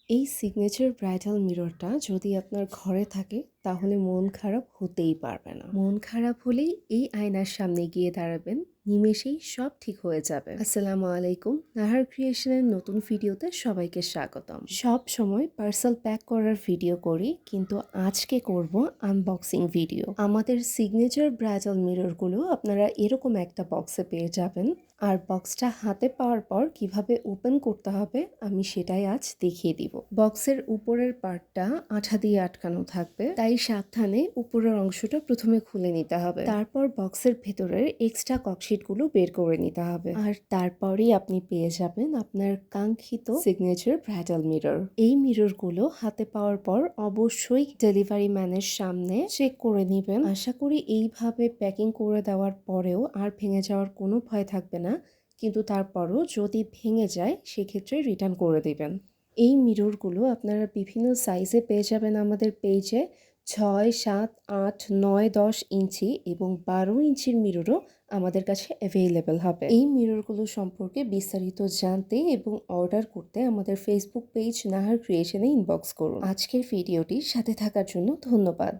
এই signature bridal মিররটা যদি আপনার ঘরে থাকে তাহলে মন খারাপ হতেই পারবে না। মন খারাপ হলেই এই আয়নার সামনে গিয়ে দাঁড়াবেন, নিমেষেই সব ঠিক হয়ে যাবে। আসসালামু আলাইকুম, নাহার ক্রিয়েশনের নতুন ভিডিওতে সবাইকে স্বাগতম। সব সময় পার্সেল প্যাক করার ভিডিও করি, কিন্তু আজকে করব আনবক্সিং ভিডিও। আমাদের সিগনেচার ব্রাইডাল মিররগুলো আপনারা এরকম একটা বক্সে পেয়ে যাবেন, আর বক্সটা হাতে পাওয়ার পর কিভাবে ওপেন করতে হবে আমি সেটাই আজ দেখিয়ে দিব। বক্সের উপরের পার্টটা আঠা দিয়ে আটকানো থাকবে, তাই সাবধানে উপরের অংশটা প্রথমে খুলে নিতে হবে। তারপর বক্সের ভেতরের এক্সট্রা ককশিটগুলো বের করে নিতে হবে, আর তারপরেই আপনি পেয়ে যাবেন আপনার কাঙ্ক্ষিত সিগনেচার ব্রাইডাল মিরর। এই মিররগুলো হাতে পাওয়ার পর অবশ্যই ডেলিভারি ম্যানের সামনে চেক করে নেবেন। আশা করি এইভাবে প্যাকিং করে দেওয়ার পরেও আর ভেঙে যাওয়ার কোনো ভয় থাকবে না, কিন্তু তারপরও যদি ভেঙে যায় সেক্ষেত্রে রিটার্ন করে দেবেন। এই মিররগুলো আপনারা বিভিন্ন সাইজে পেয়ে যাবেন আমাদের পেজে। 6, 7, 8, 9, 10 ইঞ্চি এবং 12 ইঞ্চির মিররও আমাদের কাছে অ্যাভেলেবেল হবে। এই মিররগুলো সম্পর্কে বিস্তারিত জানতে এবং অর্ডার করতে আমাদের ফেসবুক পেজ নাহার ক্রিয়েশনে ইনবক্স করুন। আজকের ভিডিওটির সাথে থাকার জন্য ধন্যবাদ।